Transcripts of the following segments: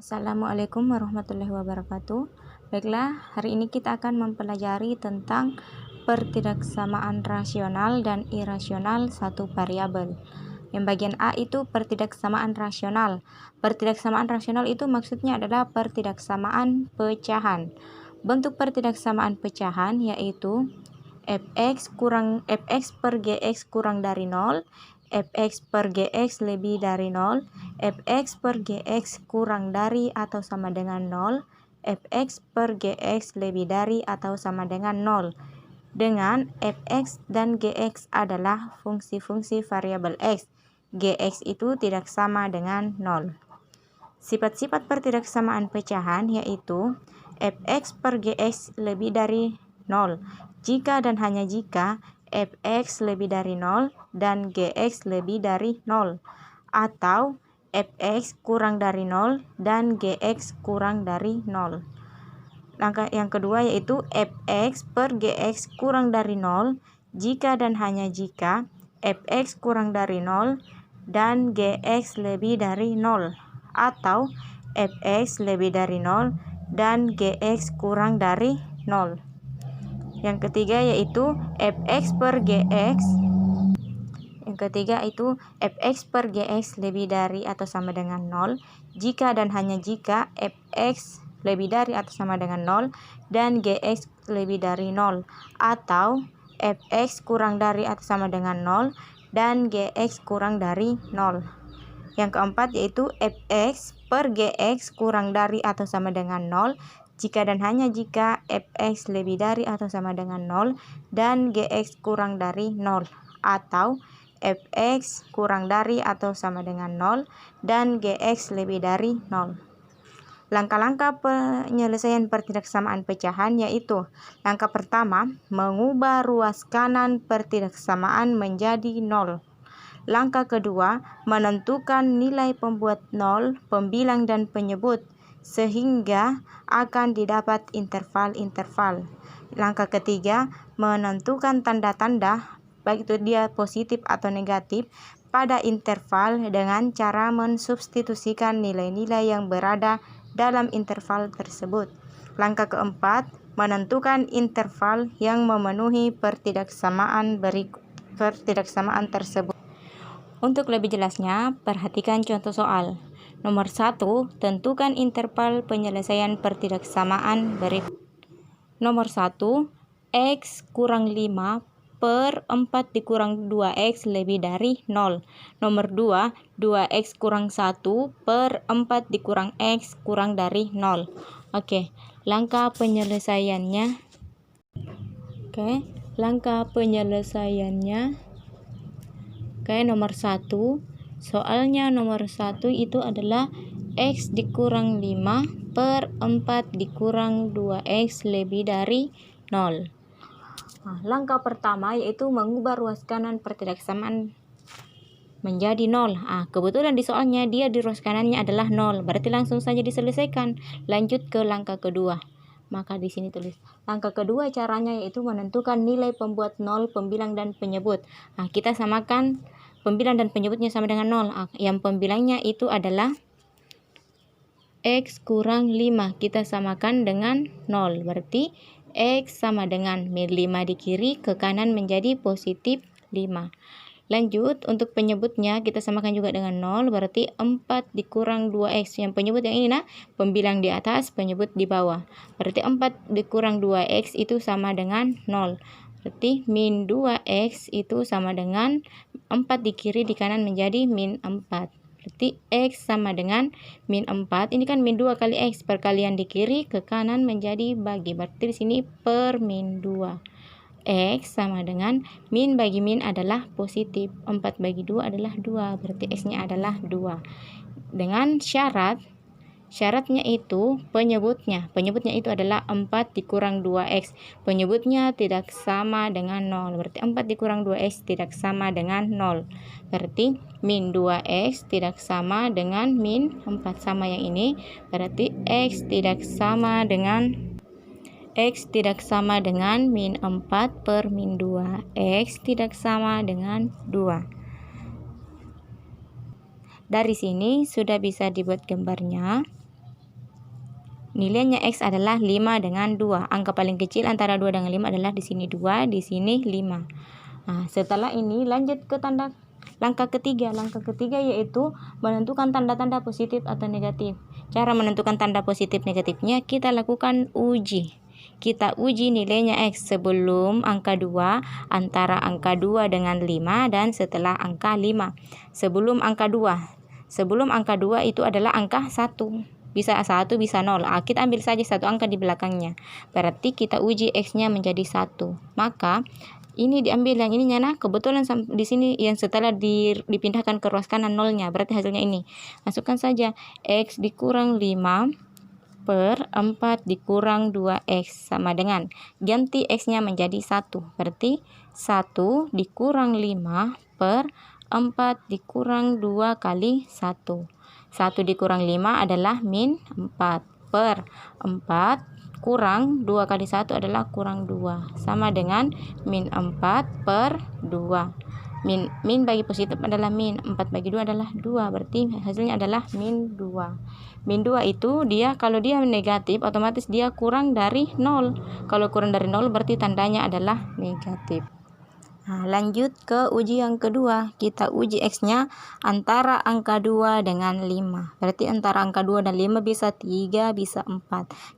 Assalamualaikum warahmatullahi wabarakatuh. Baiklah, hari ini kita akan mempelajari tentang pertidaksamaan rasional dan irasional satu variabel. Yang bagian A itu pertidaksamaan rasional. Pertidaksamaan rasional itu maksudnya adalah pertidaksamaan pecahan. Bentuk pertidaksamaan pecahan yaitu fx per gx kurang dari 0, fx per gx lebih dari 0, fx per gx kurang dari atau sama dengan 0, fx per gx lebih dari atau sama dengan 0, dengan fx dan gx adalah fungsi-fungsi variabel x. Gx itu tidak sama dengan 0. Sifat-sifat pertidaksamaan pecahan yaitu fx per gx lebih dari 0 jika dan hanya jika fx lebih dari 0 dan gx lebih dari 0, atau fx kurang dari 0 dan gx kurang dari 0. Langkah yang kedua yaitu fx per gx kurang dari 0 jika dan hanya jika fx kurang dari 0 dan gx lebih dari 0, atau fx lebih dari 0 dan gx kurang dari 0. Yang ketiga yaitu fx per gx. Yang ketiga itu fx per gx lebih dari atau sama dengan 0 jika dan hanya jika fx lebih dari atau sama dengan 0 dan gx lebih dari 0, atau fx kurang dari atau sama dengan 0 dan gx kurang dari 0. Yang keempat yaitu fx per gx kurang dari atau sama dengan 0 jika dan hanya jika fx lebih dari atau sama dengan 0 dan gx kurang dari 0, atau fx kurang dari atau sama dengan 0 dan gx lebih dari 0. Langkah-langkah penyelesaian pertidaksamaan pecahan yaitu: langkah pertama, mengubah ruas kanan pertidaksamaan menjadi 0. Langkah kedua, menentukan nilai pembuat 0, pembilang dan penyebut sehingga akan didapat interval-interval. Langkah ketiga, menentukan tanda-tanda baik itu dia positif atau negatif pada interval dengan cara mensubstitusikan nilai-nilai yang berada dalam interval tersebut. Langkah keempat, menentukan interval yang memenuhi pertidaksamaan tersebut. Untuk lebih jelasnya, perhatikan contoh soal. Nomor 1, tentukan interval penyelesaian pertidaksamaan berikut. Nomor 1, x kurang 5 per 4 dikurang 2x lebih dari 0. Nomor 2, 2x kurang 1 per 4 dikurang x kurang dari 0. Oke, langkah penyelesaiannya. Nomor 1, soalnya nomor 1 itu adalah x dikurang 5 per 4 dikurang 2x lebih dari 0. Langkah pertama yaitu mengubah ruas kanan pertidaksamaan menjadi 0. Kebetulan di soalnya dia di ruas kanannya adalah 0, berarti langsung saja diselesaikan. Lanjut ke langkah kedua. Maka di sini tulis langkah kedua, caranya yaitu menentukan nilai pembuat 0, pembilang dan penyebut. Kita samakan pembilang dan penyebutnya sama dengan 0. Yang pembilangnya itu adalah x kurang 5. Kita samakan dengan 0. Berarti x sama dengan min 5 di kiri, ke kanan menjadi positif 5. Lanjut, untuk penyebutnya kita samakan juga dengan 0. Berarti 4 dikurang 2x. Yang penyebut yang ini pembilang di atas, penyebut di bawah. Berarti 4 dikurang 2x itu sama dengan 0. Berarti min 2x itu sama dengan 4 di kiri, di kanan menjadi min 4. Berarti x sama dengan min 4. Ini kan min 2 kali x, perkalian di kiri, ke kanan menjadi bagi. Berarti di sini per min 2. X sama dengan min bagi min adalah positif. 4 bagi 2 adalah 2. Berarti x-nya adalah 2. Dengan syaratnya itu penyebutnya itu adalah 4 dikurang 2x. Penyebutnya tidak sama dengan 0. Berarti 4 dikurang 2x tidak sama dengan 0. Berarti min 2x tidak sama dengan min 4, sama yang ini. Berarti x tidak sama dengan min 4 per min 2. X tidak sama dengan 2. Dari sini sudah bisa dibuat gambarnya. nilainya X adalah 5 dengan 2. Angka paling kecil antara 2 dengan 5 adalah di sini 2, di sini 5. Nah, setelah ini lanjut ke langkah ketiga. Langkah ketiga yaitu menentukan tanda-tanda positif atau negatif. Cara menentukan tanda positif negatifnya kita lakukan uji. Kita uji nilainya X sebelum angka 2, antara angka 2 dengan 5, dan setelah angka 5. Sebelum angka 2. Sebelum angka 2 itu adalah angka 1. Bisa 1, bisa 0. Kita ambil saja satu angka di belakangnya. Berarti kita uji X-nya menjadi 1. Maka ini diambil yang ininya. Nah, kebetulan di sini yang setelah dipindahkan ke ruas kanan nolnya. Berarti hasilnya ini. Masukkan saja X dikurang 5 per 4 dikurang 2X sama dengan ganti X-nya menjadi 1. Berarti 1 dikurang 5 per 4 dikurang 2 kali 1. 1 dikurang 5 adalah min 4 per 4 kurang 2 kali 1 adalah kurang 2 sama dengan min 4 per 2. Min bagi positif adalah min, 4 bagi 2 adalah 2, berarti hasilnya adalah min 2. Min 2 itu kalau dia negatif otomatis dia kurang dari 0. Kalau kurang dari 0 berarti tandanya adalah negatif. Nah, lanjut ke uji yang kedua. Kita uji X-nya antara angka 2 dengan 5. Berarti antara angka 2 dan 5 bisa 3, bisa 4.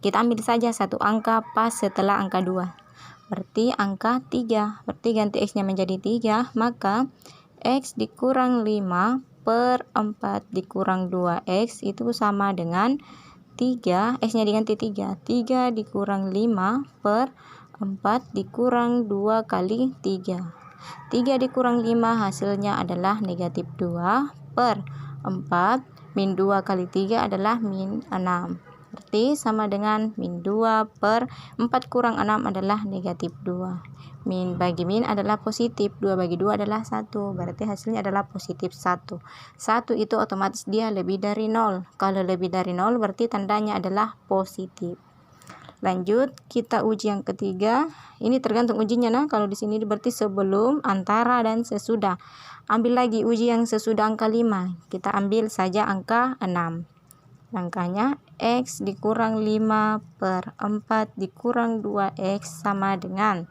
Kita ambil saja satu angka pas setelah angka 2. Berarti angka 3. Berarti ganti X-nya menjadi 3. Maka X dikurang 5 per 4 dikurang 2X itu sama dengan 3. X-nya diganti 3. 3 dikurang 5 per 4 dikurang 2 kali 3. 3 dikurang 5 hasilnya adalah negatif 2 per 4. Min 2 kali 3 adalah min 6. Berarti sama dengan min 2 per 4 kurang 6 adalah negatif 2. Min bagi min adalah positif. 2 bagi 2 adalah 1. Berarti hasilnya adalah positif 1. 1 itu otomatis dia lebih dari 0. Kalau lebih dari 0 berarti tandanya adalah positif. Lanjut, kita uji yang ketiga. Ini tergantung ujinya. Nah, kalau di sini berarti sebelum, antara, dan sesudah. Ambil lagi uji yang sesudah angka 5. Kita ambil saja angka 6. Langkahnya X dikurang 5 per 4 dikurang 2X sama dengan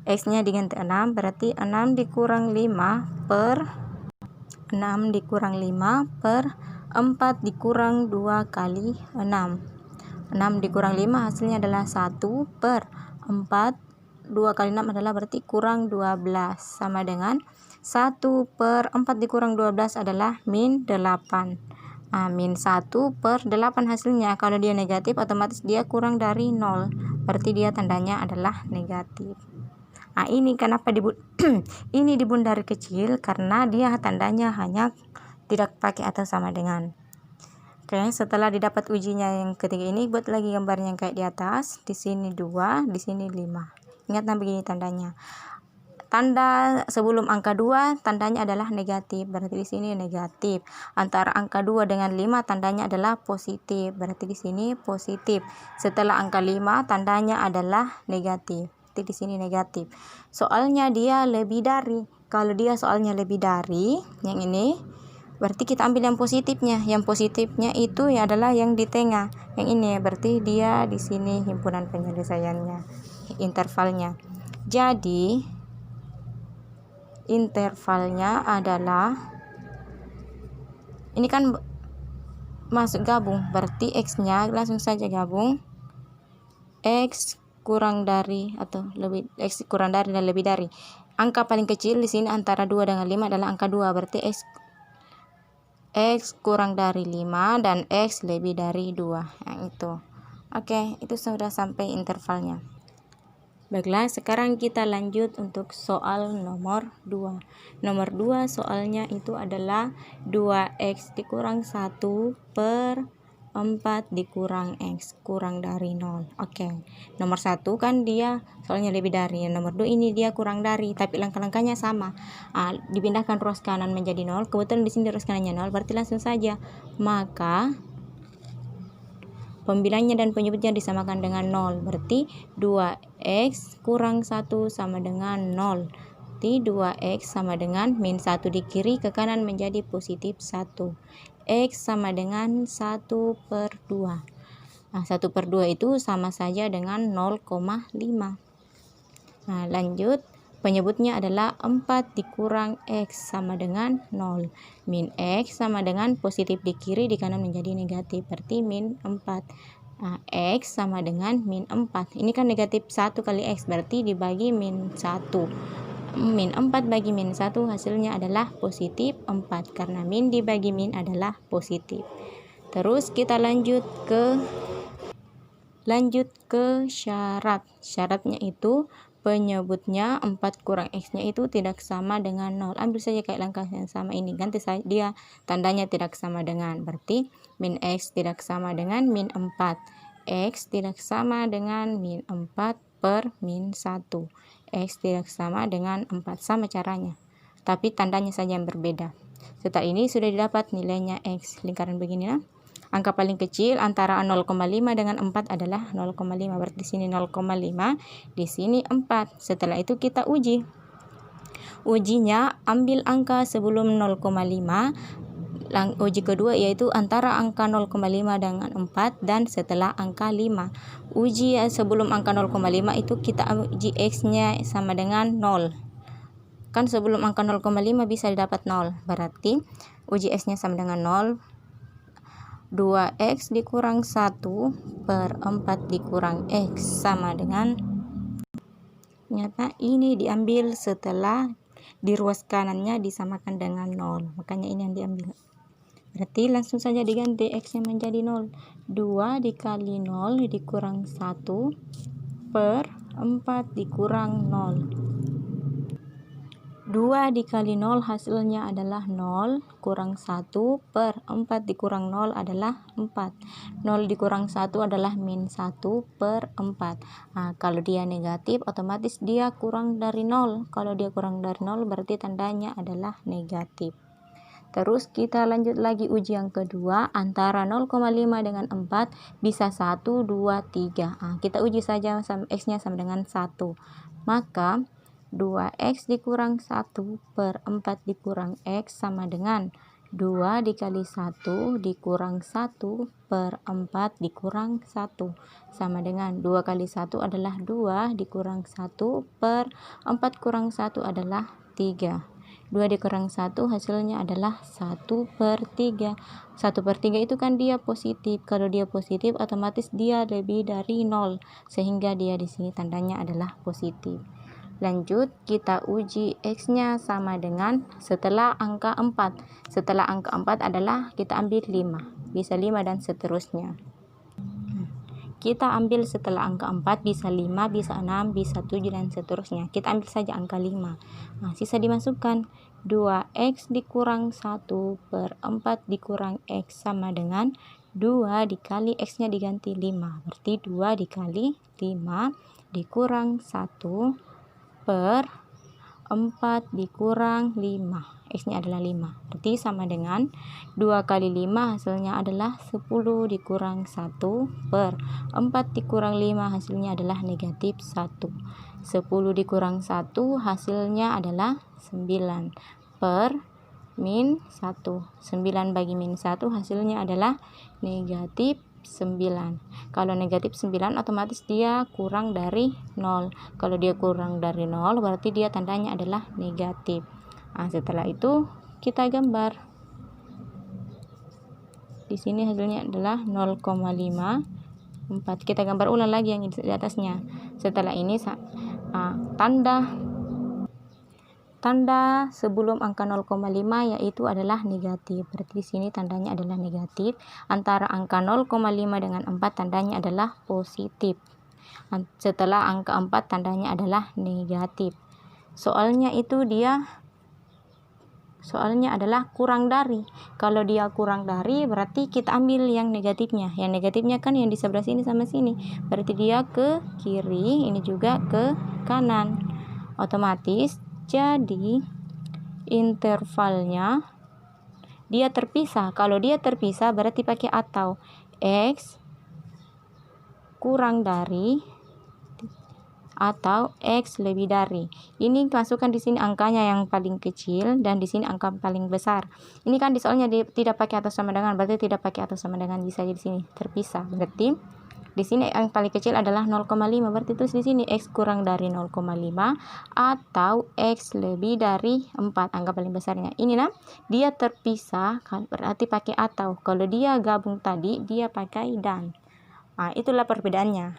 X-nya diganti 6. Berarti 6 dikurang 5 per 6 dikurang 5 per 4 dikurang 2 kali 6. 6 dikurang 5 hasilnya adalah 1 per 4. 2 kali 6 adalah berarti kurang 12 sama dengan 1 per 4 dikurang 12 adalah min 8. Min 1 per 8 hasilnya. Kalau dia negatif otomatis dia kurang dari 0. Berarti dia tandanya adalah negatif. Ini kenapa ini dibundar kecil karena dia tandanya hanya tidak pakai atau sama dengan. Oke, setelah didapat ujinya yang ketiga ini, buat lagi gambarnya yang kayak di atas. Di sini 2, di sini 5. Ingat begini tandanya. Tanda sebelum angka 2 tandanya adalah negatif. Berarti di sini negatif. Antara angka 2 dengan 5 tandanya adalah positif. Berarti di sini positif. Setelah angka 5 tandanya adalah negatif. Berarti di sini negatif. Soalnya dia lebih dari. Kalau dia soalnya lebih dari yang ini, berarti kita ambil yang positifnya. Yang positifnya itu adalah yang di tengah. Yang ini berarti dia di sini himpunan penyelesaiannya, intervalnya. Jadi intervalnya adalah ini kan masuk gabung. Berarti X-nya langsung saja gabung. X kurang dari atau lebih, X kurang dari dan lebih dari. Angka paling kecil di sini antara 2 dengan 5 adalah angka 2. Berarti X kurang dari 5 dan X lebih dari 2. Yang itu. Oke, itu sudah sampai intervalnya. Baiklah, sekarang kita lanjut untuk soal nomor 2. Nomor 2 soalnya itu adalah 2X dikurang 1 per 4 dikurang X kurang dari 0. Oke. Nomor 1 kan dia soalnya lebih dari. Nomor 2 ini dia kurang dari, tapi langkah-langkahnya sama. Dipindahkan ruas kanan menjadi 0. Kebetulan di sini ruas kanannya 0, berarti langsung saja. Maka pembilangnya dan penyebutnya disamakan dengan 0. Berarti 2X kurang 1 sama dengan 0. Berarti 2X sama dengan min 1 di kiri ke kanan menjadi positif 1. X sama dengan 1 per 2. Nah, 1/2 itu sama saja dengan 0,5. Nah, lanjut. Penyebutnya adalah 4 dikurang X sama dengan 0. Min X sama dengan positif di kiri, di kanan menjadi negatif. Berarti min 4. Nah, X sama dengan min 4. Ini kan negatif 1 kali X, berarti dibagi min 1. Min 4 bagi min 1 hasilnya adalah positif 4. Karena min dibagi min adalah positif. Terus kita lanjut ke syarat. Syaratnya itu penyebutnya 4 kurang X-nya itu tidak sama dengan 0. Ambil saja kayak langkah yang sama ini. Ganti saja dia tandanya tidak sama dengan. Berarti min X tidak sama dengan min 4. X tidak sama dengan min 4 per min 1. X tidak sama dengan 4. Sama caranya. Tapi tandanya saja yang berbeda. Setelah ini sudah didapat nilainya X. Lingkaran begini nah. Angka paling kecil antara 0,5 dengan 4 adalah 0,5. Berarti di sini 0,5, di sini 4. Setelah itu kita uji. Ujinya ambil angka sebelum 0,5. Uji kedua yaitu antara angka 0,5 dengan 4 dan setelah angka 5. Uji sebelum angka 0,5 itu kita uji X-nya sama dengan 0. Kan sebelum angka 0,5 bisa didapat 0. Berarti uji X-nya sama dengan 0. 2X dikurang 1 per 4 dikurang X sama dengan, ternyata ini diambil setelah di ruas kanannya disamakan dengan 0, makanya ini yang diambil. Berarti langsung saja diganti X nya menjadi 0. 2 dikali 0 dikurang 1 per 4 dikurang 0. 2 dikali 0 hasilnya adalah 0 kurang 1 per 4 dikurang 0 adalah 4. 0 dikurang 1 adalah min 1 per 4. Nah, kalau dia negatif otomatis dia kurang dari 0. Kalau dia kurang dari 0 berarti tandanya adalah negatif. Terus kita lanjut lagi uji yang kedua, antara 0,5 dengan 4 bisa 1, 2, 3. Nah, kita uji saja X-nya sama dengan 1. Maka 2X dikurang 1 per 4 dikurang X sama dengan 2 dikali 1 dikurang 1 per 4 dikurang 1 sama dengan 2 kali 1 adalah 2 dikurang 1 per 4 kurang 1 adalah 3. 2 dikurang 1 hasilnya adalah 1 per 3. 1 per 3 itu kan dia positif. Kalau dia positif otomatis dia lebih dari 0 sehingga dia di sini tandanya adalah positif. Lanjut kita uji X-nya sama dengan setelah angka 4. Setelah angka 4 adalah kita ambil 5. Bisa 5 dan seterusnya. Kita ambil setelah angka 4 bisa 5, bisa 6, bisa 7 dan seterusnya. Kita ambil saja angka 5. Nah, sisa dimasukkan. 2X dikurang 1 per 4 dikurang X sama dengan 2 dikali X-nya diganti 5. Berarti 2 dikali 5 dikurang 1 per 4 dikurang 5. X-nya adalah 5. Berarti sama dengan 2 kali 5 hasilnya adalah 10 dikurang 1 per 4 dikurang 5 hasilnya adalah negatif 1. 10 dikurang 1 hasilnya adalah 9 per min 1. 9 bagi min 1 hasilnya adalah negatif 9. Kalau negatif 9 otomatis dia kurang dari 0. Kalau dia kurang dari 0 berarti dia tandanya adalah negatif. Nah, setelah itu kita gambar. Di sini hasilnya adalah 0,54. Kita gambar ulang lagi yang di atasnya. Setelah ini tanda sebelum angka 0,5 yaitu adalah negatif. Berarti di sini tandanya adalah negatif. Antara angka 0,5 dengan 4 tandanya adalah positif. Setelah angka 4 tandanya adalah negatif. Soalnya adalah kurang dari. Kalau dia kurang dari berarti kita ambil yang negatifnya. Yang negatifnya kan yang di sebelah sini sama sini. Berarti dia ke kiri, ini juga ke kanan. Otomatis jadi intervalnya dia terpisah. Kalau dia terpisah berarti pakai atau. X kurang dari atau X lebih dari. Ini masukkan di sini angkanya yang paling kecil dan di sini angka paling besar. Ini kan di soalnya tidak pakai atau sama dengan, berarti tidak pakai atau sama dengan, bisa di sini terpisah. Berarti Di sini yang paling kecil adalah 0,5, berarti terus di sini X kurang dari 0,5 atau X lebih dari 4, angka paling besarnya. Ini nah, dia terpisah kan, berarti pakai atau. Kalau dia gabung tadi, dia pakai dan. Nah, itulah perbedaannya.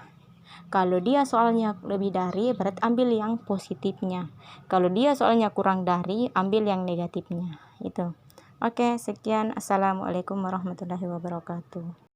Kalau dia soalnya lebih dari, berarti ambil yang positifnya. Kalau dia soalnya kurang dari, ambil yang negatifnya. Itu. Oke, sekian. Assalamualaikum warahmatullahi wabarakatuh.